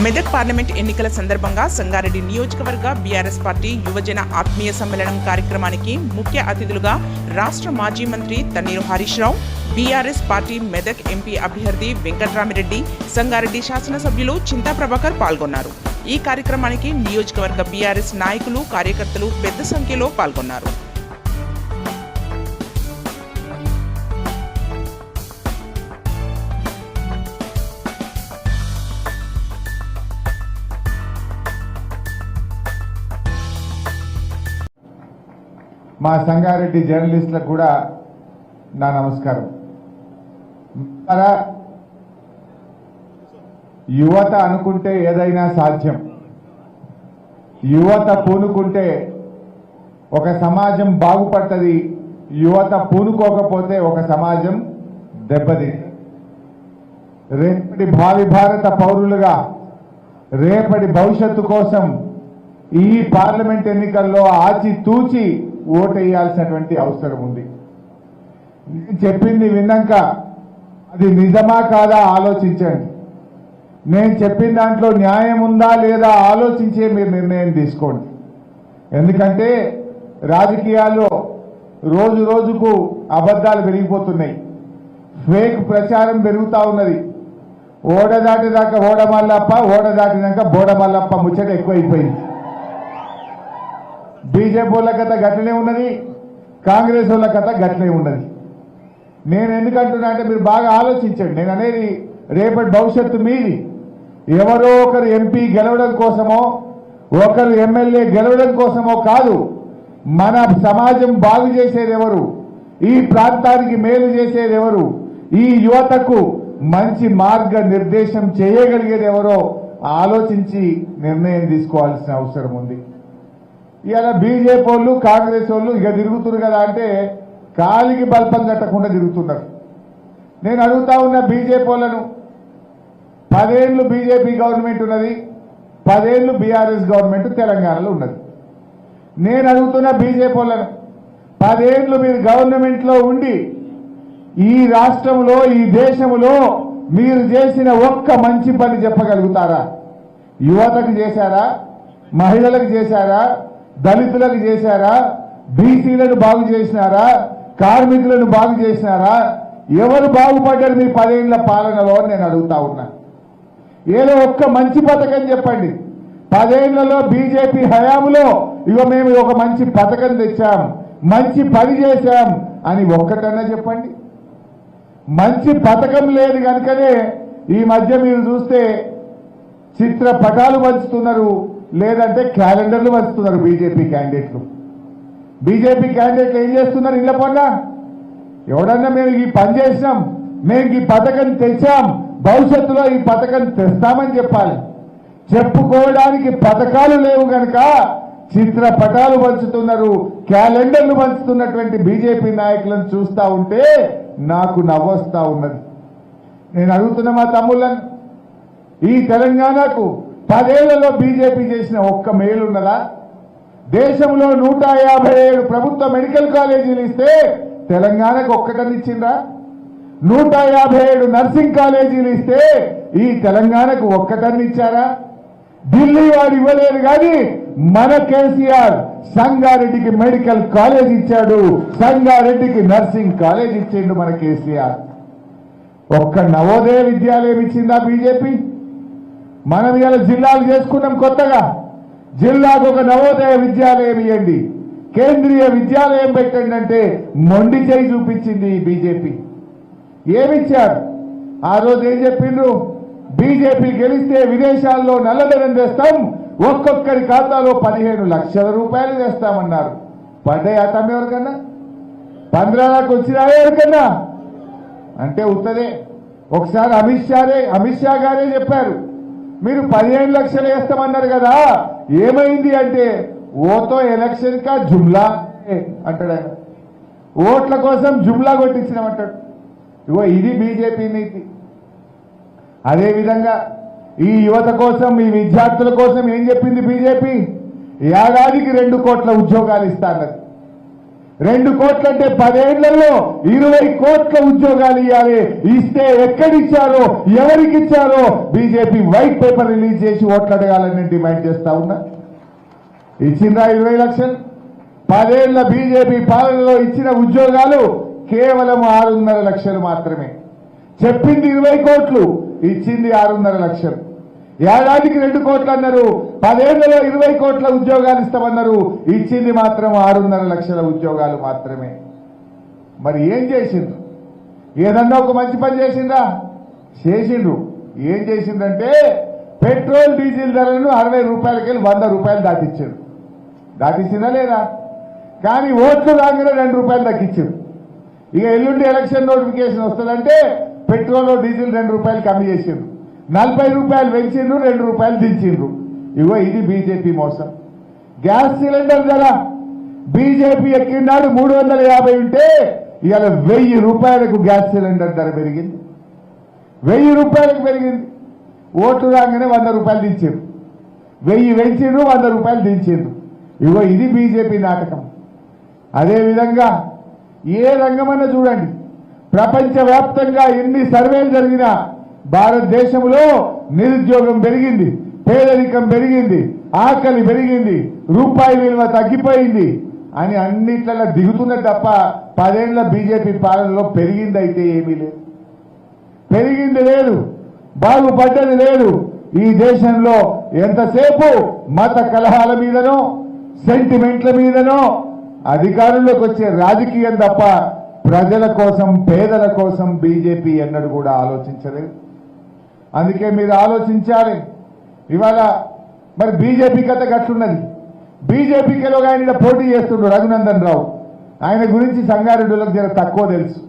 Medak parliament ఎన్నికల సందర్భంగా సంగారెడ్డి నియోజకవర్గ బీఆర్ఎస్ పార్టీ యువజన ఆత్మీయ సమ్మేళనం కార్యక్రమానికి ముఖ్య అతిథులుగా రాష్ట్ర మాజీ మంత్రి Thanneeru Harish Rao, BRS party Medak MP అభ్యర్థి వెంకట్రామిరెడ్డి, సంగారెడ్డి శాసనసభ్యులు చింతా ప్రభాకర్ పాల్గొన్నారు. ఈ కార్యక్రమానికి నియోజకవర్గ బీఆర్ఎస్ నాయకులు, కార్యకర్తలు పెద్ద సంఖ్యలో పాల్గొన్నారు. మా సంగారెడ్డి జర్నలిస్టులకు కూడా నా నమస్కారం. యువత అనుకుంటే ఏదైనా సాధ్యం. యువత పూనుకుంటే ఒక సమాజం బాగుపడుతుంది. యువత పూనుకోకపోతే ఒక సమాజం దెబ్బతింది. రేపటి భావి భారత పౌరులుగా రేపటి భవిష్యత్తు కోసం ఈ పార్లమెంట్ ఎన్నికల్లో ఆచితూచి ఓటేయాల్సినటువంటి అవసరం ఉంది. నేను చెప్పింది విన్నాక అది నిజమా కాదా ఆలోచించండి. నేను చెప్పిన దాంట్లో న్యాయం ఉందా లేదా ఆలోచించే మీరు నిర్ణయం తీసుకోండి. ఎందుకంటే రాజకీయాల్లో రోజు రోజుకు అబద్ధాలు పెరిగిపోతున్నాయి, ఫేక్ ప్రచారం పెరుగుతూ ఉన్నది. ఓడ దాటిదాకా ఓడమల్లప్ప, ఓడ దాటినాక బోడమల్లప్ప ముచ్చట ఎక్కువైపోయింది. బీజేపీ వాళ్ళ కథ గట్లనే ఉన్నది, కాంగ్రెస్ వాళ్ళ కథ గట్లనే ఉన్నది. నేను ఎందుకంటున్నా అంటే మీరు బాగా ఆలోచించండి. నేను అనేది రేపటి భవిష్యత్తు మీది. ఎవరో ఒకరు ఎంపీ గెలవడం కోసమో, ఒకరు ఎమ్మెల్యే గెలవడం కోసమో కాదు. మన సమాజం బాగు చేసేది ఎవరు, ఈ ప్రాంతానికి మేలు చేసేది ఎవరు, ఈ యువతకు మంచి మార్గ నిర్దేశం చేయగలిగేది ఎవరో ఆలోచించి నిర్ణయం తీసుకోవాల్సిన అవసరం ఉంది. ఇవాళ బీజేపీ వాళ్ళు, కాంగ్రెస్ వాళ్ళు ఇక తిరుగుతున్నారు కదా అంటే కాలికి బల్పం కట్టకుండా తిరుగుతున్నారు. నేను అడుగుతా ఉన్న బీజేపీ వాళ్ళను, 10 ఏళ్ళు బీజేపీ గవర్నమెంట్ ఉన్నది, 10 ఏళ్ళు బీఆర్ఎస్ గవర్నమెంట్ తెలంగాణలో ఉన్నది. నేను అడుగుతున్న బీజేపీ వాళ్ళను, 10 ఏళ్ళు మీరు గవర్నమెంట్లో ఉండి ఈ రాష్ట్రంలో, ఈ దేశంలో మీరు చేసిన ఒక్క మంచి పని చెప్పగలుగుతారా? యువతకు చేశారా? మహిళలకు చేశారా? దళితులకు చేశారా? బీసీలను బాగు చేసినారా? కార్మికులను బాగు చేసినారా? ఎవరు బాగుపడ్డారు మీ 10 ఏళ్ల పాలనలో అని నేను అడుగుతా ఉన్నా. ఏదో ఒక్క మంచి పథకం చెప్పండి. 10 ఏళ్లలో బీజేపీ హయాంలో ఇగో మేము ఒక మంచి పథకం తెచ్చాం, మంచి పని చేశాం అని ఒక్కటన్నా చెప్పండి. మంచి పథకం లేదు కనుకనే ఈ మధ్య మీరు చూస్తే చిత్రపటాలు పంచుతున్నారు, లేదంటే క్యాలెండర్లు పంచుతున్నారు బీజేపీ క్యాండిడేట్లు. బీజేపీ క్యాండిడేట్లు ఏం చేస్తున్నారు? ఇళ్ల పొన్నా ఎవడన్నా మేము ఈ పని చేసినాం, మేము ఈ పథకం తెచ్చాం, భవిష్యత్తులో ఈ పథకం తెస్తామని చెప్పాలి. చెప్పుకోవడానికి పథకాలు లేవు కనుక చిత్రపటాలు పంచుతున్నారు, క్యాలెండర్లు పంచుతున్నటువంటి బీజేపీ నాయకులను చూస్తా ఉంటే నాకు నవ్వొస్తా ఉన్నది. నేను అడుగుతున్న మా తమ్ముళ్ళను, ఈ తెలంగాణకు 10 ఏళ్లలో బీజేపీ చేసిన ఒక్క మేలున్నదా? దేశంలో 157 ప్రభుత్వ మెడికల్ కాలేజీలు ఇస్తే తెలంగాణకు ఒక్కటని ఇచ్చిందా? 157 నర్సింగ్ కాలేజీలు ఇస్తే ఈ తెలంగాణకు ఒక్కటని ఇచ్చారా? ఢిల్లీ వాడు ఇవ్వలేదు కానీ మన కేసీఆర్ సంగారెడ్డికి మెడికల్ కాలేజ్ ఇచ్చాడు, సంగారెడ్డికి నర్సింగ్ కాలేజ్ ఇచ్చిండు మన కేసీఆర్. ఒక్క నవోదయ విద్యాలయం ఇచ్చిందా బీజేపీ? మనం ఇలా జిల్లాలు చేసుకున్నాం కొత్తగా. జిల్లాకు ఒక నవోదయ విద్యాలయం ఇవ్వండి, కేంద్రీయ విద్యాలయం పెట్టండి అంటే మొండి చేయి చూపించింది ఈ బీజేపీ. ఏమిచ్చారు? ఆ రోజు ఏం చెప్పిండ్రు? బీజేపీ గెలిస్తే విదేశాల్లో నల్లధనం తెస్తాం, ఒక్కొక్కరి ఖాతాలో 15 లక్షల రూపాయలు తెస్తామన్నారు. పడ్డాయి తమ్మ ఎవరికన్నా? 15 లాక్ వచ్చినాయా ఎవరికన్నా? అంటే ఉత్తదే. ఒకసారి అమిత్ షా గారే చెప్పారు, మీరు 15 లక్షలు వేస్తామన్నారు కదా, ఏమైంది అంటే ఓతో ఎలక్షన్ కా జుమ్లా అంటాడు ఆయన. ఓట్ల కోసం జుమ్లా కొట్టించినామంటాడు. ఇగో ఇది బీజేపీ నీతి. అదేవిధంగా ఈ యువత కోసం, ఈ విద్యార్థుల కోసం ఏం చెప్పింది బీజేపీ? ఏడాదికి 2 కోట్ల ఉద్యోగాలు ఇస్తాన్నది. 2 కోట్ల అంటే 10 ఏళ్లలో 20 కోట్ల ఉద్యోగాలు ఇవ్వాలి. ఇస్తే ఎక్కడిచ్చారో ఎవరికి ఇచ్చారో బీజేపీ వైట్ పేపర్ రిలీజ్ చేసి ఓట్లు అడగాలని నేను డిమాండ్ చేస్తా ఉన్నా. ఇచ్చిందా 20 లక్షలు? 10 ఏళ్ల బీజేపీ పాలనలో ఇచ్చిన ఉద్యోగాలు కేవలం 6.5 లక్షలు మాత్రమే. చెప్పింది 20 కోట్లు, ఇచ్చింది 6.5 లక్షలు. ఏడాదికి 2 కోట్లు అన్నారు, 10 ఏళ్లలో 20 కోట్ల ఉద్యోగాలు ఇస్తామన్నారు, ఇచ్చింది మాత్రం 6.5 లక్షల ఉద్యోగాలు మాత్రమే. మరి ఏం చేసిండ్రు? ఏదన్నా ఒక మంచి పని చేసిండ్రా? చేసిండ్రు. ఏం చేసిందంటే పెట్రోల్ డీజిల్ ధరలను 60 రూపాయలకి 100 రూపాయలు దాటిచ్చారు. దాటిచ్చిందా లేదా? కానీ ఓట్లు రాగానే 2 రూపాయలు తగ్గించారు. ఇక ఎల్లుండి ఎలక్షన్ నోటిఫికేషన్ వస్తుందంటే పెట్రోల్ డీజిల్ 2 రూపాయలు కమ్మి చేసిండ్రు, 40 రూపాయలు పెంచిండ్రు, 2 రూపాయలు దించిండ్రు. ఇగో ఇది బీజేపీ మోసం. గ్యాస్ సిలిండర్ ధర బీజేపీ ఎక్కినాడు 350 ఉంటే ఇవాళ 1000 రూపాయలకు గ్యాస్ సిలిండర్ ధర పెరిగింది. 1000 రూపాయలకు పెరిగింది. ఓట్లు రాగానే 100 రూపాయలు దించారు. 1000 పెంచిండ్రు, 100 రూపాయలు దించిండ్రు. ఇగో ఇది బీజేపీ నాటకం. అదేవిధంగా ఏ రంగమన్నా చూడండి, ప్రపంచవ్యాప్తంగా ఎన్ని సర్వేలు జరిగినా భారతదేశంలో నిరుద్యోగం పెరిగింది, పేదరికం పెరిగింది, ఆకలి పెరిగింది, రూపాయి విలువ తగ్గిపోయింది అని అన్నిట్లలో దిగుతున్నది తప్ప 10 ఏళ్ల బీజేపీ పాలనలో పెరిగిందైతే ఏమీ లేదు. పెరిగింది లేదు, బాగుపడ్డది లేదు. ఈ దేశంలో ఎంతసేపు మత కలహాల మీదనో సెంటిమెంట్ల మీదనో అధికారంలోకి వచ్చే రాజకీయం తప్ప ప్రజల కోసం పేదల కోసం బీజేపీ ఎన్నడూ కూడా ఆలోచించలేదు. అందుకే మీరు ఆలోచించాలి. ఇవాళ మరి బీజేపీ కథ గట్లున్నది. బీజేపీకి ఒక ఆయన పోటీ చేస్తుండ్రు రఘునందన్ రావు. ఆయన గురించి సంగారెడ్డిలకు జర తక్కువ తెలుసు.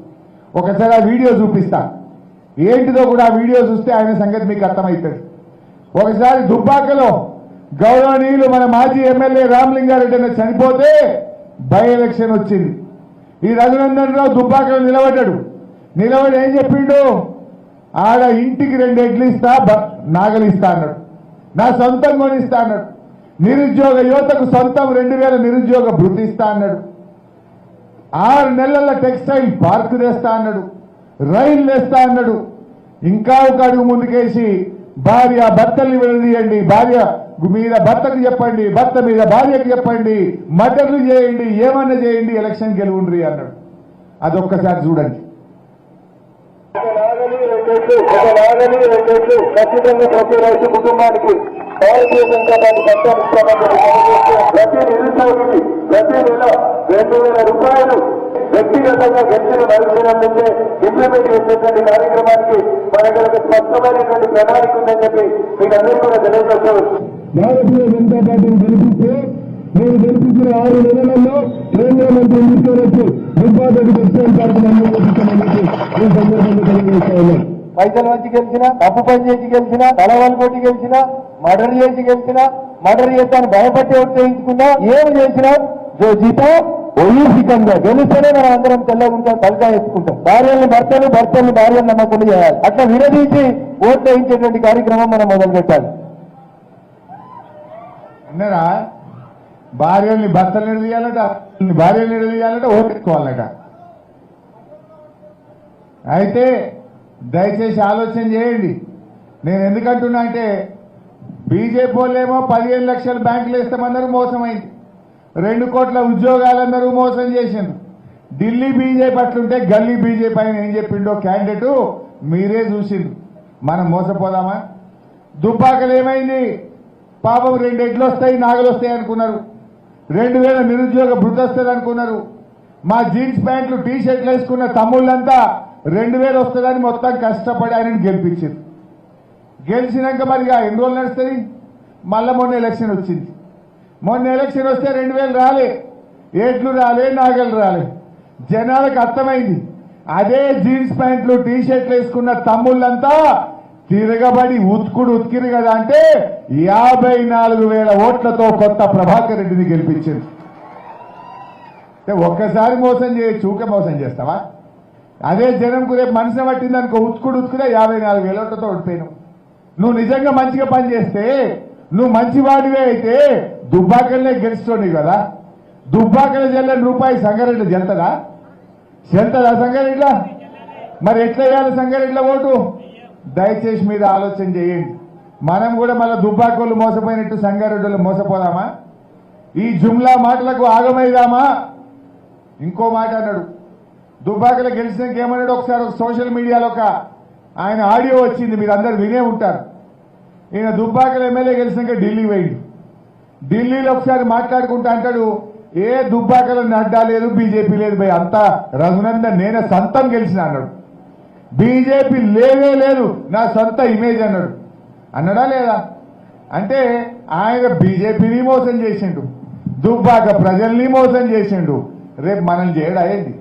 ఒకసారి ఆ వీడియో చూపిస్తా. ఏంటిదో కూడా ఆ వీడియో చూస్తే ఆయన సంగతి మీకు అర్థమవుతుంది. ఒకసారి దుబ్బాకలో గౌరవనీయులు మన మాజీ ఎమ్మెల్యే రామలింగారెడ్డి అని చనిపోతే బై ఎలక్షన్ వచ్చింది. ఈ రఘునందన్ రావు దుబ్బాకలో నిలబడ్డాడు. నిలబడి ఏం చెప్పిండు? ఆడ ఇంటికి 2 ఎడ్లు ఇస్తా, నాగలు ఇస్తా అన్నాడు. నా సొంతం కొనిస్తా అన్నాడు. నిరుద్యోగ యువతకు సొంతం 2000 నిరుద్యోగ భృతి ఇస్తా అన్నాడు. 6 నెలల టెక్స్టైల్ పార్క్ తెస్తా అన్నాడు. రైలు వేస్తా అన్నాడు. ఇంకా ఒక అడుగు ముందుకేసి భార్య భర్తల్ని విడదీయండి, భార్య మీద భర్తకు చెప్పండి, భర్త మీద భార్యకు చెప్పండి, మర్డర్లు చేయండి, ఏమన్నా చేయండి, ఎలక్షన్ గెలువుండ్రి అన్నాడు. అదొక్కసారి చూడండి. ఖచ్చితంగా ప్రతి రైతు కుటుంబానికి భారతీయ జనతా పార్టీ పక్షాన్ని ప్రతి నిరుద్యోగికి ప్రతి నెల 2000 రూపాయలు వ్యక్తిగతంగా గెలిచిన మరుక్షణం నుంచే ఇంప్లిమెంట్ చేసేటువంటి కార్యక్రమానికి మన దగ్గర ఒక స్పష్టమైనటువంటి ప్రణాళిక ఉందని చెప్పి మీకు అందరూ కూడా తెలియజేసుకోవచ్చు. భారతీయ జనతా పార్టీని గెలిపిస్తే మేము గెలిపించిన 6 నెలలలో కేంద్ర మంత్రి తీసుకువచ్చి ఉపాధి టెక్స్టైల్ పార్క్ ఈ సందర్భంగా తెలియజేస్తా ఉన్నాం. పైసలు వచ్చి గెలిచినా, తప్పు పని చేసి గెలిచినా, తలవాళ్ళు కొట్టి గెలిచినా, మర్డర్ చేసి గెలిచినా, మర్డర్ చేస్తాను భయపట్టి ఉత్తేజించుకున్నా, ఏమి చేసినా జీతో ఒయ్యూసికంగా గెలిస్తేనే మనం అందరం తెల్లగుంటాం, తలకా ఎత్తుకుంటాం. భార్యల్ని భర్తలు, భర్తల్ని భార్యలు నమ్మకుండా చేయాలి. అట్లా విడదీసి ఓట్లు వేయించేటువంటి కార్యక్రమం మనం మొదలు పెట్టాలి. అన్నారా? భార్యల్ని భర్తలు నిలదీయాలట, భార్యలు నిలదీయాలట, ఓటెట్టుకోవాలట. అయితే దయచేసి ఆలోచన చేయండి. నేను ఎందుకంటున్నా అంటే బీజేపీ వాళ్ళేమో 15 లక్షలు బ్యాంకులు వేస్తామన్నారు, మోసమైంది. 2 కోట్ల ఉద్యోగాలన్నారు, మోసం చేసిండ్రు. ఢిల్లీ బీజేపీ అట్లుంటే గల్లీ బీజేపీ ఆయన ఏం చెప్పిండో క్యాండిడేటు మీరే చూసిండ్రు. మనం మోసపోదామా? దుబ్బాకలు ఏమైంది? పాపం 2 ఎడ్లు వస్తాయి, నాగలు వస్తాయి అనుకున్నారు. 2000 నిరుద్యోగ భృతి వస్తుంది అనుకున్నారు. మా జీన్స్ ప్యాంట్లు టీ షర్ట్లు వేసుకున్న తమ్ముళ్ళంతా 2000 వస్తుందని మొత్తం కష్టపడి ఆయనను గెలిపించారు. గెలిచినాక మరిగా ఎన్ని రోజులు నడుస్తుంది? మళ్ళా మొన్న ఎలక్షన్ వచ్చింది. మొన్న ఎలక్షన్ వస్తే 2000 రాలే, ఎడ్లు రాలే, నాగలు రాలే. జనాలకు అర్థమైంది అదే జీన్స్ ప్యాంట్లు టీ షర్ట్లు వేసుకున్న తమ్ముళ్ళంతా తిరగబడి ఉతికిరు కదా అంటే 54,000 ఓట్లతో కొత్త ప్రభాకర్ రెడ్డిని గెలిపించింది. ఒక్కసారి మోసం చేయొచ్చు, ఊకే మోసం చేస్తావా? అదే జనంకు రేపు మనసు పట్టింది అనుకో, ఉతుకుడే 54,000 ఓట్లతో ఓడిపోయినావు. నువ్వు నిజంగా మంచిగా పనిచేస్తే, నువ్వు మంచివాడివే అయితే దుబ్బాకల్నే గెలుస్తోంది కదా. దుబ్బాకల జల్లని రూపాయి సంగారెడ్డి జల్తదా సంగారెడ్డిలో? మరి ఎట్లా వేయాలి సంగారెడ్డిలో ఓటు? దయచేసి మీద ఆలోచన చేయండి. మనం కూడా మళ్ళీ దుబ్బాకోళ్ళు మోసపోయినట్టు సంగారెడ్డిలో మోసపోదామా? ఈ జుమ్లా మాటలకు ఆగమైదామా? ఇంకో మాట అన్నాడు, దుబ్బాకలో గెలిచినాక ఏమన్నాడు, ఒకసారి సోషల్ మీడియాలో ఆయన ఆడియో వచ్చింది, మీరు అందరు వినే ఉంటారు. ఈయన దుబ్బాకలో ఎమ్మెల్యే గెలిచినాక ఢిల్లీ పోయింది. ఢిల్లీలో ఒకసారి మాట్లాడుకుంటా అంటాడు, ఏ దుబ్బాకలో నడ్డా లేదు, బీజేపీ లేదు భయ్, అంతా రఘునందన్ నేనే సొంతం గెలిచిన అన్నాడు. బీజేపీ లేదే లేదు, నా సొంత ఇమేజ్ అన్నాడు. అన్నాడా లేదా? అంటే ఆయన బీజేపీని మోసం చేసిండు, దుబ్బాక ప్రజల్ని మోసం చేసిండు. రేపు మనం చేయడా ఏంది?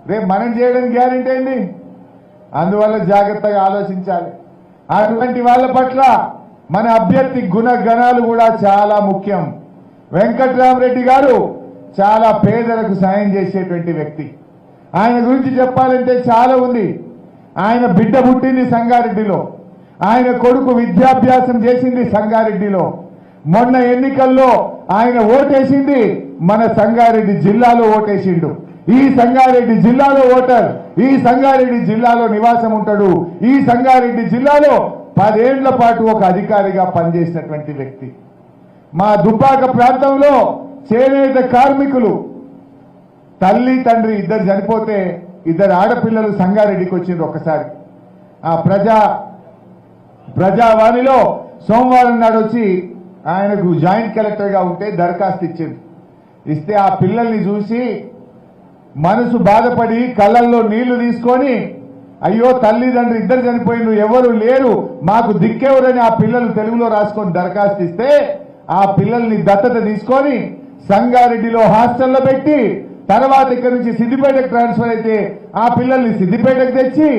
రేపు మనం చేయడానికి గ్యారెంటీ ఏంది? అందువల్ల జాగ్రత్తగా ఆలోచించాలి. అటువంటి వాళ్ళ పట్ల మన అభ్యర్థి గుణగణాలు కూడా చాలా ముఖ్యం. వెంకట్రామరెడ్డి గారు చాలా పేదలకు సాయం చేసేటువంటి వ్యక్తి. ఆయన గురించి చెప్పాలంటే చాలా ఉంది. ఆయన బిడ్డ పుట్టింది సంగారెడ్డిలో, ఆయన కొడుకు విద్యాభ్యాసం చేసింది సంగారెడ్డిలో. మొన్న ఎన్నికల్లో ఆయన ఓటేసింది మన సంగారెడ్డి జిల్లాలో ఓటేసిండు. ఈ సంగారెడ్డి జిల్లాలో ఓటర్, ఈ సంగారెడ్డి జిల్లాలో నివాసం ఉంటాడు, ఈ సంగారెడ్డి జిల్లాలో 10 ఏళ్ల పాటు ఒక అధికారిగా పనిచేసినటువంటి వ్యక్తి. మా దుబ్బాక ప్రాంతంలో చేనేత కార్మికులు తల్లి తండ్రి ఇద్దరు చనిపోతే 2 ఆడపిల్లలు సంగారెడ్డికి వచ్చింది. ఒకసారి ఆ ప్రజావాణిలో సోమవారం నాడు వచ్చి ఆయనకు జాయింట్ కలెక్టర్గా ఉంటే దరఖాస్తు ఇచ్చింది. ఇస్తే ఆ పిల్లల్ని చూసి మనసు బాధపడి కళ్ళల్లో నీళ్లు తీసుకొని, అయ్యో తల్లిదండ్రులు ఇద్దరు చనిపోయిండు, ఎవరు లేరు, మాకు దిక్కెవరని ఆ పిల్లలు తెలుగులో రాసుకొని దరఖాస్తు ఇస్తే ఆ పిల్లల్ని దత్తత తీసుకొని సంగారెడ్డిలో హాస్టల్లో పెట్టి, తర్వాత ఇక్కడ నుంచి సిద్దిపేటకు ట్రాన్స్ఫర్ అయితే ఆ పిల్లల్ని సిద్దిపేటకు తెచ్చి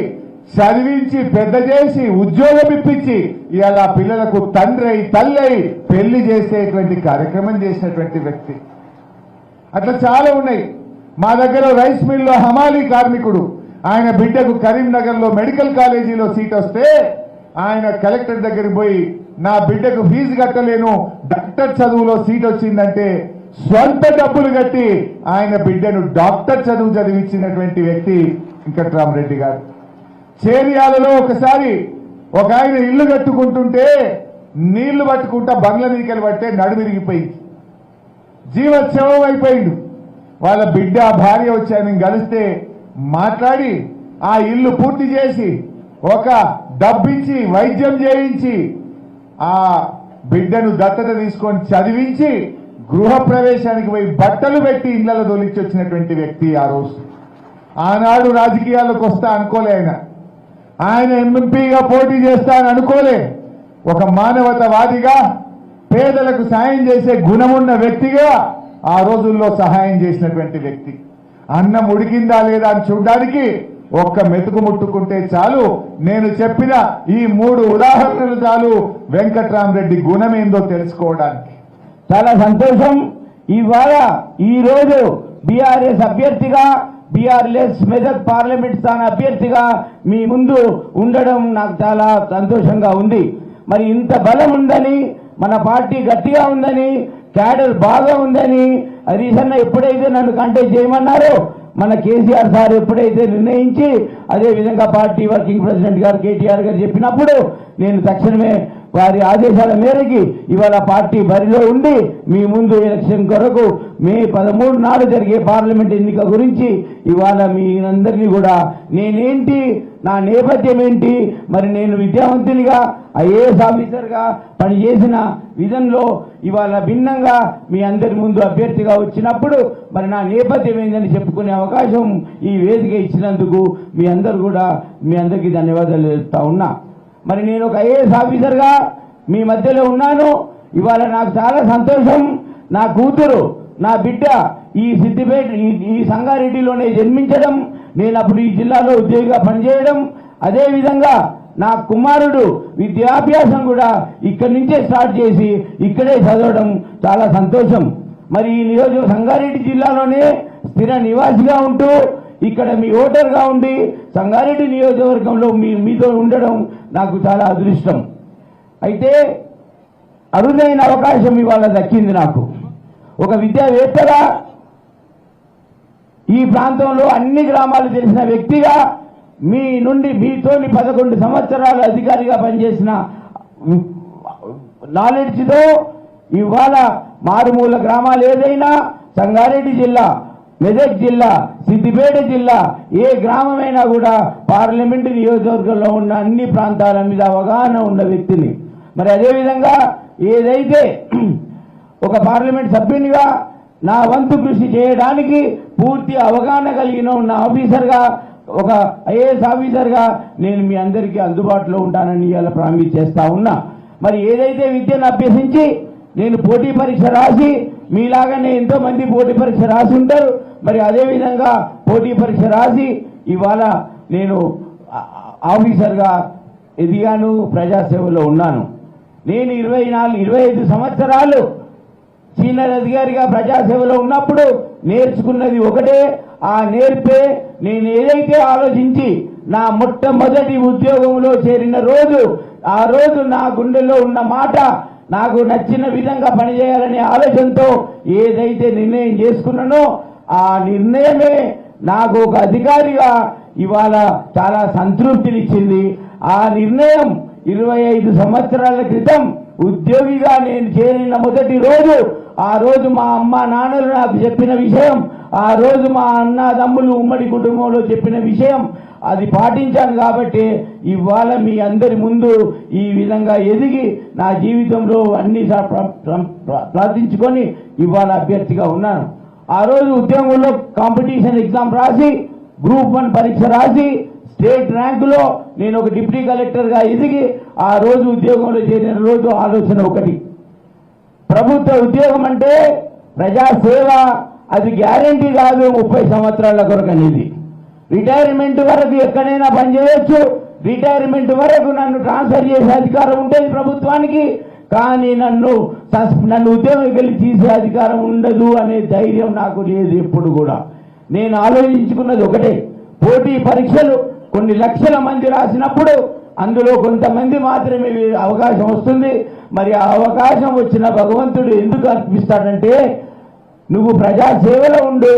చదివించి పెద్ద చేసి ఉద్యోగం ఇప్పించి ఇవాళ ఆ పిల్లలకు తండ్రి తల్లి పెళ్లి చేసేటువంటి కార్యక్రమం చేసినటువంటి వ్యక్తి. అట్లా చాలా ఉన్నాయి. మా దగ్గర రైస్ మిల్లో హమాలీ కార్మికుడు, ఆయన బిడ్డకు కరీంనగర్లో మెడికల్ కాలేజీలో సీట్ వస్తే ఆయన కలెక్టర్ దగ్గరికి పోయి నా బిడ్డకు ఫీజు కట్టలేను, డాక్టర్ చదువులో సీట్ వచ్చిందంటే స్వంత డబ్బులు కట్టి ఆయన బిడ్డను డాక్టర్ చదువు చదివించినటువంటి వ్యక్తి వెంకట్రామరెడ్డి గారు. చేరియాలలో ఒకసారి ఒక ఆయన ఇల్లు కట్టుకుంటుంటే నీళ్లు పట్టుకుంటా బంగ్ల నీకలు పట్టే నడుమిరిగిపోయింది, జీవోత్సవం అయిపోయిండు. వాళ్ళ బిడ్డ భార్య వచ్చి ఆయన కలిస్తే మాట్లాడి ఆ ఇల్లు పూర్తి చేసి ఒక డబ్బిచ్చి వైద్యం చేయించి ఆ బిడ్డను దత్తత తీసుకొని చదివించి గృహప్రవేశానికి పోయి బట్టలు పెట్టి ఇళ్లలో దొలిచి వచ్చినటువంటి వ్యక్తి. ఆ రోజు ఆనాడు రాజకీయాలకు వస్తా అనుకోలే, ఆయన ఎంపీగా పోటీ చేస్తా అని అనుకోలే. ఒక మానవతావాదిగా పేదలకు సాయం చేసే గుణమున్న వ్యక్తిగా ఆ రోజుల్లో సహాయం చేసినటువంటి వ్యక్తి. అన్నం ఉడికిందా లేదా అని చూడడానికి ఒక్క మెతుకు ముట్టుకుంటే చాలు, నేను చెప్పిన ఈ 3 ఉదాహరణలు చాలు వెంకట్రామరెడ్డి గుణమేందో తెలుసుకోవడానికి. చాలా సంతోషం. ఇవాళ ఈ రోజు బీఆర్ఎస్ అభ్యర్థిగా, బీఆర్ఎస్ మెదక్ పార్లమెంట్ స్థాన అభ్యర్థిగా మీ ముందు ఉండడం నాకు చాలా సంతోషంగా ఉంది. మరి ఇంత బలం ఉందని, మన పార్టీ గట్టిగా ఉందని, క్యాడర్ బాగా ఉందని హరీష్ అన్న ఎప్పుడైతే నన్ను కంటెస్ట్ చేయమన్నారో, మన కేసీఆర్ సార్ ఎప్పుడైతే నిర్ణయించి అదే విధంగా పార్టీ వర్కింగ్ ప్రెసిడెంట్ గారు కేటీఆర్ గారు చెప్పినప్పుడు నేను తక్షణమే వారి ఆదేశాల మేరకి ఇవాళ పార్టీ బరిలో ఉండి మీ ముందు ఎలక్షన్ కొరకు మే 13 నాడు జరిగే పార్లమెంట్ ఎన్నిక గురించి ఇవాళ మీ అందరినీ కూడా నేనేంటి, నా నేపథ్యం ఏంటి, మరి నేను విద్యావంతునిగా ఐఏఎస్ ఆఫీసర్గా పనిచేసిన విధంలో ఇవాళ భిన్నంగా మీ అందరి ముందు అభ్యర్థిగా వచ్చినప్పుడు మరి నా నేపథ్యం ఏందని చెప్పుకునే అవకాశం ఈ వేదిక ఇచ్చినందుకు మీ అందరికీ ధన్యవాదాలు తెలుపుతా ఉన్నా. మరి నేను ఒక ఐఏఎస్ ఆఫీసర్గా మీ మధ్యలో ఉన్నాను. ఇవాళ నాకు చాలా సంతోషం. నా కూతురు, నా బిడ్డ ఈ సిద్దిపేట ఈ సంగారెడ్డిలోనే జన్మించడం, నేను అప్పుడు ఈ జిల్లాలో ఉద్యోగిగా పనిచేయడం, అదేవిధంగా నా కుమారుడు విద్యాభ్యాసం కూడా ఇక్కడి నుంచే స్టార్ట్ చేసి ఇక్కడే చదవడం చాలా సంతోషం. మరి ఈ సంగారెడ్డి జిల్లాలోనే స్థిర నివాసిగా ఉంటూ ఇక్కడ మీ ఓటర్గా ఉండి సంగారెడ్డి నియోజకవర్గంలో మీతో ఉండడం నాకు చాలా అదృష్టం. అయితే అరుదైన అవకాశం ఇవాళ దక్కింది నాకు. ఒక విద్యావేత్తగా, ఈ ప్రాంతంలో అన్ని గ్రామాలు తెలిసిన వ్యక్తిగా, మీ నుండి మీతోని 11 సంవత్సరాలు అధికారిగా పనిచేసిన నాలెడ్జ్తో ఇవాళ మారుమూల గ్రామాలు ఏదైనా సంగారెడ్డి జిల్లా, మెదక్ జిల్లా, సిద్దిపేట జిల్లా ఏ గ్రామమైనా కూడా పార్లమెంటు నియోజకవర్గంలో ఉన్న అన్ని ప్రాంతాల మీద అవగాహన ఉన్న వ్యక్తిని. మరి అదేవిధంగా ఏదైతే ఒక పార్లమెంట్ సభ్యునిగా నా వంతు కృషి చేయడానికి పూర్తి అవగాహన కలిగిన ఉన్న ఆఫీసర్గా, ఒక ఐఏఎస్ ఆఫీసర్గా నేను మీ అందరికీ అందుబాటులో ఉంటానని ఇలా ప్రామిస్ చేస్తా ఉన్నా. మరి ఏదైతే విద్యను అభ్యసించి నేను పోటీ పరీక్ష రాసి, మీలాగానే ఎంతో మంది పోటీ పరీక్ష రాసి ఉంటారు, మరి అదేవిధంగా పోటీ పరీక్ష రాసి ఇవాళ నేను ఆఫీసర్గా ఎదిగాను, ప్రజాసేవలో ఉన్నాను. నేను 25 సంవత్సరాలు సీనియర్ అధికారిగా ప్రజాసేవలో ఉన్నప్పుడు నేర్చుకున్నది ఒకటే. ఆ నేర్పే నేను ఏదైతే ఆలోచించి నా మొట్టమొదటి ఉద్యోగంలో చేరిన రోజు, ఆ రోజు నా గుండెలో ఉన్న మాట, నాకు నచ్చిన విధంగా పనిచేయాలనే ఆలోచనతో ఏదైతే నిర్ణయం చేసుకున్నానో ఆ నిర్ణయమే నాకు ఒక అధికారిగా ఇవాళ చాలా సంతృప్తినిచ్చింది. ఆ నిర్ణయం 25 సంవత్సరాల క్రితం ఉద్యోగిగా నేను చేరిన మొదటి రోజు, ఆ రోజు మా అమ్మ నాన్నలు నాకు చెప్పిన విషయం, ఆ రోజు మా అన్నదమ్ములు ఉమ్మడి కుటుంబంలో చెప్పిన విషయం, అది పాటించాను. కాబట్టి ఇవాళ మీ అందరి ముందు ఈ విధంగా ఎదిగి నా జీవితంలో అన్ని ప్రార్థించుకొని ఇవాళ అభ్యర్థిగా ఉన్నాను. ఆ రోజు ఉద్యోగంలో కాంపిటీషన్ ఎగ్జామ్ రాసి, గ్రూప్ 1 పరీక్ష రాసి స్టేట్ ర్యాంకులో నేను ఒక డిప్యూటీ కలెక్టర్గా ఎదిగి ఆ రోజు ఉద్యోగంలో చేరిన రోజు ఆలోచన ఒకటి, ప్రభుత్వ ఉద్యోగం అంటే ప్రజాసేవ, అది గ్యారంటీ కాదు 30 సంవత్సరాల కొరకు అనేది. రిటైర్మెంట్ వరకు ఎక్కడైనా పనిచేయొచ్చు, రిటైర్మెంట్ వరకు నన్ను ట్రాన్స్ఫర్ చేసే అధికారం ఉంటుంది ప్రభుత్వానికి, కానీ నన్ను ఉద్యోగం వెళ్ళి తీసే అధికారం ఉండదు అనే ధైర్యం నాకు లేదు ఎప్పుడు కూడా. నేను ఆలోచించుకున్నది ఒకటే, పోటీ పరీక్షలు కొన్ని లక్షల మంది రాసినప్పుడు అందులో కొంతమంది మాత్రమే అవకాశం వస్తుంది. మరి ఆ అవకాశం వచ్చిన భగవంతుడు ఎందుకు అర్పిస్తాడంటే, నువ్వు ప్రజాసేవలో ఉండు,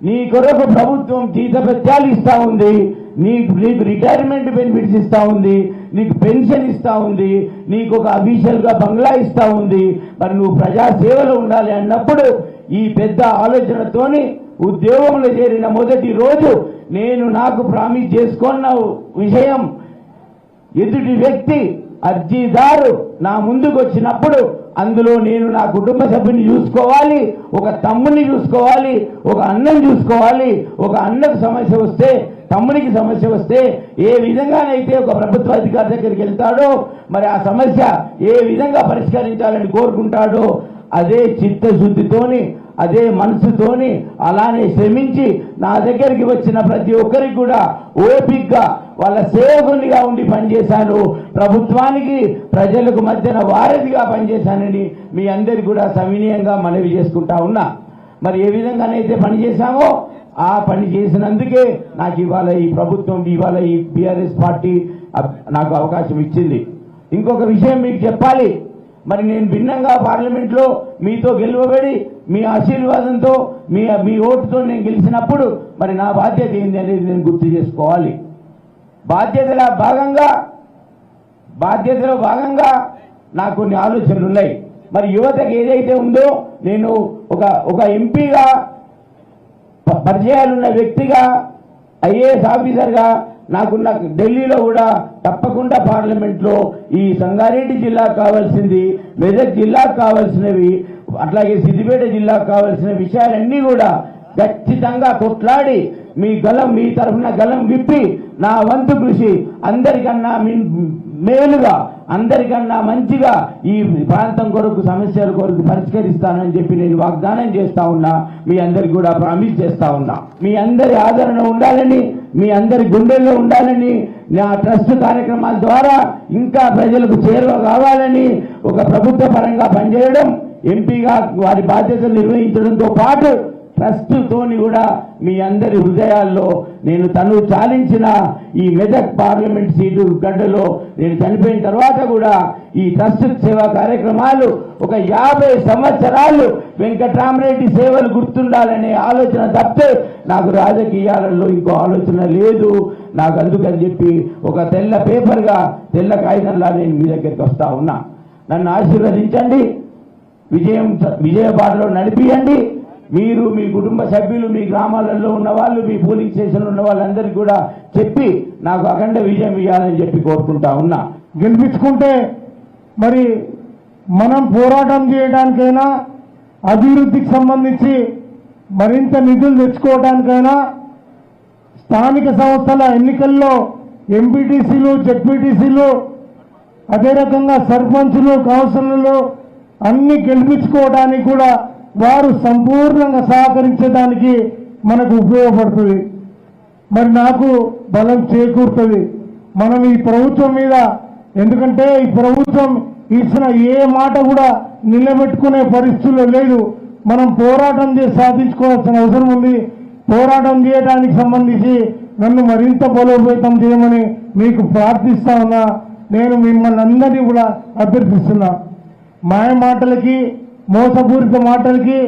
నీ కొరకు ప్రభుత్వం జీతభత్యాలు ఇస్తా ఉంది, నీకు రిటైర్మెంట్ బెనిఫిట్స్ ఇస్తా ఉంది, నీకు పెన్షన్ ఇస్తా ఉంది, నీకు ఒక అఫీషియల్గా బంగ్లా ఇస్తా ఉంది, మరి నువ్వు ప్రజాసేవలో ఉండాలి అన్నప్పుడు ఈ పెద్ద ఆలోచనతోని ఉద్యోగంలో చేరిన మొదటి రోజు నేను నాకు ప్రామిస్ చేసుకున్న విషయం, ఎదుటి వ్యక్తి అర్జీదారు నా ముందుకు వచ్చినప్పుడు అందులో నేను నా కుటుంబ సభ్యుని చూసుకోవాలి, ఒక తమ్ముని చూసుకోవాలి, ఒక అన్నని చూసుకోవాలి. ఒక అన్నకు సమస్య వస్తే, తమ్మునికి సమస్య వస్తే ఏ విధంగానైతే ఒక ప్రభుత్వ అధికారి దగ్గరికి వెళ్తాడో, మరి ఆ సమస్య ఏ విధంగా పరిష్కరించాలని కోరుకుంటాడో అదే చిత్తశుద్ధితోని, అదే మనసుతోని అలానే శ్రమించి నా దగ్గరికి వచ్చిన ప్రతి ఒక్కరికి కూడా ఓపికగా వాళ్ళ సేవకునిగా ఉండి పనిచేశాను. ప్రభుత్వానికి ప్రజలకు మధ్యన వారధిగా పనిచేశానని మీ అందరికీ కూడా సవినయంగా మనవి చేసుకుంటా ఉన్నా. మరి ఏ విధంగానైతే పనిచేశామో ఆ పని చేసినందుకే నాకు ఇవాళ ఈ ప్రభుత్వం, ఇవాళ ఈ బీఆర్ఎస్ పార్టీ నాకు అవకాశం ఇచ్చింది. ఇంకొక విషయం మీకు చెప్పాలి, మరి నేను భిన్నంగా పార్లమెంట్లో మీతో గెలువబడి మీ ఆశీర్వాదంతో మీ ఓటుతో నేను గెలిచినప్పుడు మరి నా బాధ్యత ఏంది అనేది నేను గుర్తు చేసుకోవాలి. బాధ్యతలో భాగంగా నాకు కొన్ని ఆలోచనలు ఉన్నాయి. మరి యువతకు ఏదైతే ఉందో, నేను ఒక ఎంపీగా, పరిచయాలున్న వ్యక్తిగా, ఐఏఎస్ ఆఫీసర్గా నాకున్న ఢిల్లీలో కూడా తప్పకుండా పార్లమెంట్లో ఈ సంగారెడ్డి జిల్లాకు కావాల్సింది, మెదక్ జిల్లాకు కావాల్సినవి, అట్లాగే సిద్దిపేట జిల్లాకు కావాల్సిన విషయాలన్నీ కూడా ఖచ్చితంగా కొట్లాడి మీ తరఫున గలం విప్పి నా వంతు కృషి అందరికన్నా మేలుగా, అందరికన్నా మంచిగా ఈ ప్రాంతం కొరకు, సమస్యల కొరకు పరిష్కరిస్తానని చెప్పి నేను వాగ్దానం చేస్తా ఉన్నా. మీ అందరికి కూడా ప్రామిస్ చేస్తా ఉన్నా. మీ అందరి ఆదరణ ఉండాలని, మీ అందరి గుండెల్లో ఉండాలని, నా ట్రస్ట్ కార్యక్రమాల ద్వారా ఇంకా ప్రజలకు చేరువ కావాలని, ఒక ప్రభుత్వ పరంగా పనిచేయడం, ఎంపీగా వారి బాధ్యతలు నిర్వహించడంతో పాటు ట్రస్ట్ తోని కూడా మీ అందరి హృదయాల్లో నేను తను చాలించిన ఈ మెదక్ పార్లమెంట్ సీటు గడ్డలో నేను చనిపోయిన తర్వాత కూడా ఈ ట్రస్ట్ సేవా కార్యక్రమాలు ఒక 50 సంవత్సరాలు వెంకట్రామరెడ్డి సేవలు గుర్తుండాలనే ఆలోచన తప్పితే నాకు రాజకీయాలలో ఇంకో ఆలోచన లేదు. నాకు అందుకని చెప్పి ఒక తెల్ల పేపర్గా తెల్ల కాగితంలా నేను మీ దగ్గరికి వస్తా ఉన్నా. నన్ను ఆశీర్వదించండి, విజయబాటలో నడిపియండి. మీరు మీ కుటుంబ సభ్యులు మీ గ్రామాలలో ఉన్న వాళ్ళు మీ పోలింగ్ స్టేషన్లో ఉన్న వాళ్ళందరికీ కూడా చెప్పి నాకు అఖండ విజయం ఇవ్వాలని చెప్పి కోరుకుంటా ఉన్నా. గెలిపించుకుంటే మరి మనం పోరాటం చేయడానికైనా అభివృద్ధికి సంబంధించి మరింత నిధులు తెచ్చుకోవడానికైనా స్థానిక సంస్థల ఎన్నికల్లో ఎంపీటీసీలు జెడ్పీటీసీలు అదే రకంగా సర్పంచులు కౌన్సిలర్లు అన్ని గెలిపించుకోవడానికి కూడా వారు సంపూర్ణంగా సహకరించడానికి మనకు ఉపయోగపడుతుంది. మరి నాకు బలం చేకూరుతుంది మనం ఈ ప్రభుత్వం మీద. ఎందుకంటే ఈ ప్రభుత్వం ఇచ్చిన ఏ మాట కూడా నిలబెట్టుకునే పరిస్థితుల్లో లేదు. మనం పోరాటం చేసి సాధించుకోవాల్సిన అవసరం ఉంది. పోరాటం చేయడానికి సంబంధించి నన్ను మరింత బలోపేతం చేయమని మీకు ప్రార్థిస్తా ఉన్నా. నేను మిమ్మల్ని అందరినీ కూడా అభ్యర్థిస్తున్నా. మాయ మాటలకి మోసపూరిత మాటలకి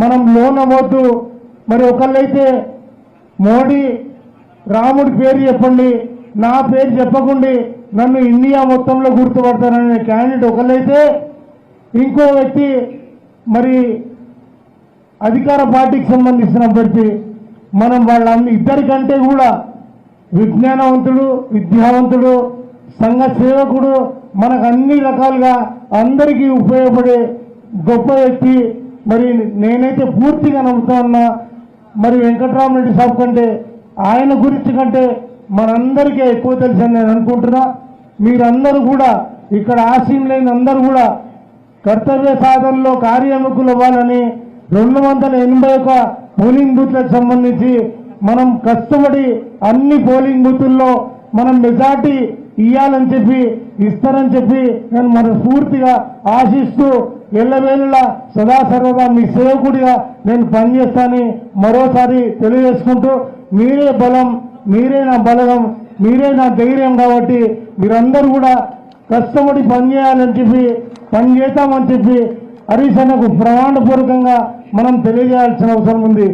మనం లోనవద్దు. మరి ఒకళ్ళైతే మోడీ రాముడి పేరు చెప్పండి, నా పేరు చెప్పకుండా నన్ను ఇండియా మొత్తంలో గుర్తుపడతాననే క్యాండిడేట్ ఒకళ్ళైతే, ఇంకో వ్యక్తి మరి అధికార పార్టీకి సంబంధించిన అభ్యర్థి. మనం వాళ్ళ ఇద్దరికంటే కూడా విజ్ఞానవంతుడు, విద్యావంతుడు, సంఘ సేవకుడు, మనకు అన్ని రకాలుగా అందరికీ ఉపయోగపడే గొప్ప వ్యక్తి. మరి నేనైతే పూర్తిగా నమ్ముతా ఉన్నా. మరి వెంకట్రామరెడ్డి సాబ్ కంటే ఆయన గురించి కంటే మనందరికీ ఎక్కువ తెలుసని నేను అనుకుంటున్నా. మీరందరూ కూడా ఇక్కడ ఆశీనులైన అందరూ కూడా కర్తవ్య సాధనలో కార్యముఖులు అవ్వాలని 281 పోలింగ్ బూత్లకు సంబంధించి మనం కష్టపడి అన్ని పోలింగ్ బూతుల్లో మనం మెజార్టీ ఇవ్వాలని చెప్పి ఇస్తారని చెప్పి నేను మనస్ఫూర్తిగా ఆశిస్తూ ఎల్లవేళలా సదా సర్వదా మీ సేవకుడిగా నేను పనిచేస్తానని మరోసారి తెలియజేసుకుంటూ, మీరే బలం, మీరే నా బలగం, మీరే నా ధైర్యం కాబట్టి మీరందరూ కూడా కష్టపడి పనిచేయాలని చెప్పి పనిచేస్తామని చెప్పి హరీష్ అన్నకు ప్రమాణపూర్వకంగా మనం తెలియజేయాల్సిన అవసరం ఉంది.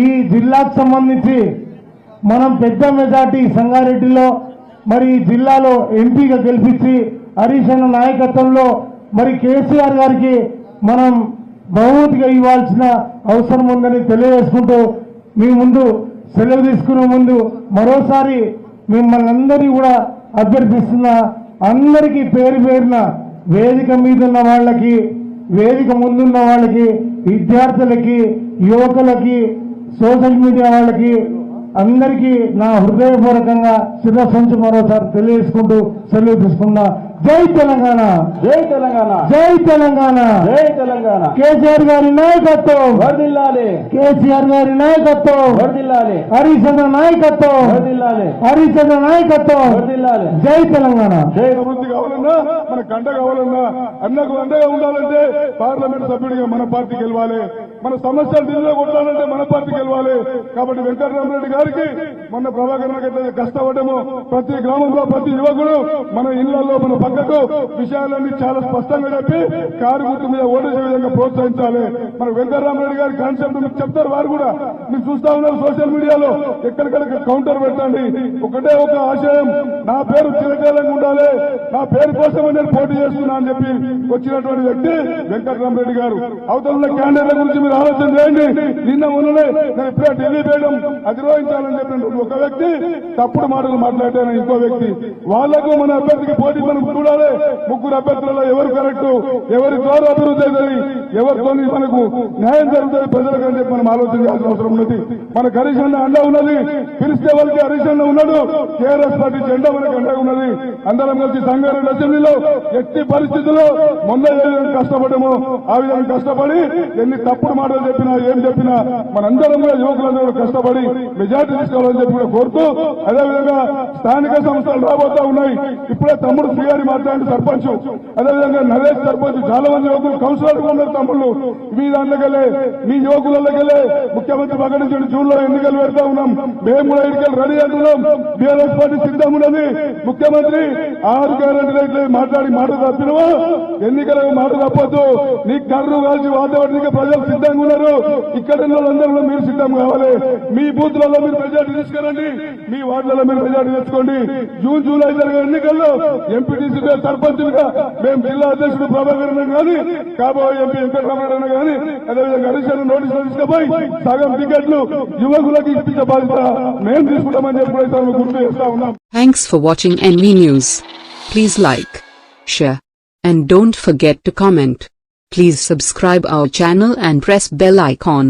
ఈ జిల్లాకు సంబంధించి మనం పెద్ద మెజార్టీ సంగారెడ్డిలో మరి ఈ జిల్లాలో ఎంపీగా గెలిపించి హరీష్ అన్న నాయకత్వంలో మరి కేసీఆర్ గారికి మనం బహుమతిగా ఇవ్వాల్సిన అవసరం ఉందని తెలియజేసుకుంటూ మీ ముందు సెలవు తీసుకునే ముందు మరోసారి మిమ్మల్ని అందరినీ కూడా అభ్యర్థిస్తున్నా. అందరికీ పేరు పేరున వేదిక మీద ఉన్న వాళ్ళకి, వేదిక ముందున్న వాళ్ళకి, విద్యార్థులకి, యువకులకి, సోషల్ మీడియా వాళ్ళకి అందరికీ నా హృదయపూర్వకంగా శిరస్సు మరోసారి తెలియజేసుకుంటూ సెలవు తీసుకున్నా. జై తెలంగాణ, జై తెలంగాణ, జై తెలంగాణ, జై తెలంగాణ. కేసీఆర్ గారి నాయకత్వం వర్ధిల్లాలి, కేసీఆర్ గారి నాయకత్వం వర్ధిల్లాలి, హరీష్ అన్న నాయకత్వం వర్ధిల్లాలి, హరీష్ అన్న నాయకత్వం వర్ధిల్లాలి. జై తెలంగాణ. జై అభివృద్ధి కావాలన్నా, మన కండ కావాలన్నా, అన్నకు అండగా ఉండాలంటే పార్లమెంట్ సభ్యుడిగా మన పార్టీ గెలవాలి. మన సమస్యలు ఢిల్లీలో కొట్టాలంటే మన పార్టీ గెలవాలి. కాబట్టి వెంకటరామరెడ్డి గారికి మొన్న ప్రభాకర్ ఎట్లయితే కష్టపడమో ప్రతి గ్రామంలో ప్రతి యువకుడు మన ఇళ్లలో మన పక్కకు విషయాలన్నీ చాలా స్పష్టంగా చెప్పి కారు గుర్తు మీద ఓటేసే విధంగా ప్రోత్సహించాలి. మన వెంకటరామరెడ్డి గారి కాన్సెప్ట్ మీకు చెప్తారు. వారు కూడా మీరు చూస్తా ఉన్నారు సోషల్ మీడియాలో ఎక్కడికక్కడ కౌంటర్ పెట్టండి. ఒకటే ఒక ఆశయం, నా పేరు చిరకాలంగా ఉండాలి, నా పేరు కోసం నేను పోటీ చేస్తున్నా అని చెప్పి వచ్చినటువంటి వ్యక్తి వెంకటరామరెడ్డి గారు. అవతల క్యాండిడేట్ల గురించి మీరు ఆలోచన చేయండి. నిన్న ఉన్ననే నేను ఇప్పుడే ఢిల్లీ వేయడం అధిరోహించాలని చెప్పిన ఒక వ్యక్తి తప్పుడు మాటలు మాట్లాడాను. ఇంకో వ్యక్తి వాళ్లకు మన అభ్యర్థికి పోటీ మనం చూడాలి. ముగ్గురు అభ్యర్థులలో ఎవరు కరెక్ట్, ఎవరి ద్వారా అభివృద్ధి అవుతుంది, ఎవరితో మనకు న్యాయం జరుగుతుంది ప్రజలకు అని చెప్పి మనం ఆలోచన చేయాల్సిన అవసరం ఉన్నది. మనకు హరీష్ అన్న అండ ఉన్నది, పిలిస్తే వాళ్ళకి హరీష్ అన్న ఉన్నాడు, టీఆర్ఎస్ పార్టీ జెండా మనకు అండగా ఉన్నది. అందరం కలిసి సంగారెడ్డి అసెంబ్లీలో ఎట్టి పరిస్థితుల్లో మొన్న ఏ విధంగా కష్టపడమో ఆ విధంగా కష్టపడి ఎన్ని తప్పుడు మాటలు చెప్పినా ఏం చెప్పినా మనందరం కూడా యువకులందరూ కష్టపడి మెజార్టీ తీసుకోవాలని చెప్పి కూడా కోరుతూ, అదేవిధంగా స్థానిక సంస్థలు రాబోతా ఉన్నాయి. ఇప్పుడే తమ్ముడు శ్రీహరి రెడ్డి మాట్లాడిన సర్పంచ్, అదేవిధంగా నరేష్ సర్పంచ్, చాలా మంది యువకులు కౌన్సిలర్లు ఉన్నారు తమ్ముళ్ళు. మీ దాంట్లోకెళ్ళే మీ యువకులకెళ్ళే ముఖ్యమంత్రి ప్రకటించిన జూన్ లో ఎన్నికలు పెడతా ఉన్నాం. మేము కూడా ఎన్నికలు రెడీ అంటున్నాం. బీఆర్ఎస్ పార్టీ సిద్ధం ఉన్నది. ముఖ్యమంత్రి 6 గ్యారెంటీలు అయితే మాట్లాడి మాట తప్పినవా, ఎన్నికలకు మాట తప్పొద్దు. నీ కర్రు కాల్చి వాతావరణానికి ప్రజలు సిద్ధంగా ఉన్నారు. ఇక్కడ వాళ్ళందరూ మీరు సిద్ధం కావాలి. మీ బూత్లలో మీరు మెజార్టీ తీసుకురండి, మీ వార్డులలో మీరు మెజార్టీ తెచ్చుకోండి. జూన్ జూలై జరిగే ఎన్నికల్లో ఎంపీటీసీ సర్పంచులుగా మేము జిల్లా అధ్యక్షుడు ప్రభాకర్ కానీ, కాబోయే ఎంపీ వెంకటరామరెడ్డి కానీ, అదేవిధంగా హరీశ్వర్ నోటీసులు తీసుకుపోయి సగం టికెట్లు యువకులకు ఇప్పించే బాధ్యత మేము తీసుకుంటామని చెప్పి గుర్తు చేస్తా ఉన్నాం. Thanks for watching NV News. Please like, share, and don't forget to comment. Please subscribe our channel and press bell icon.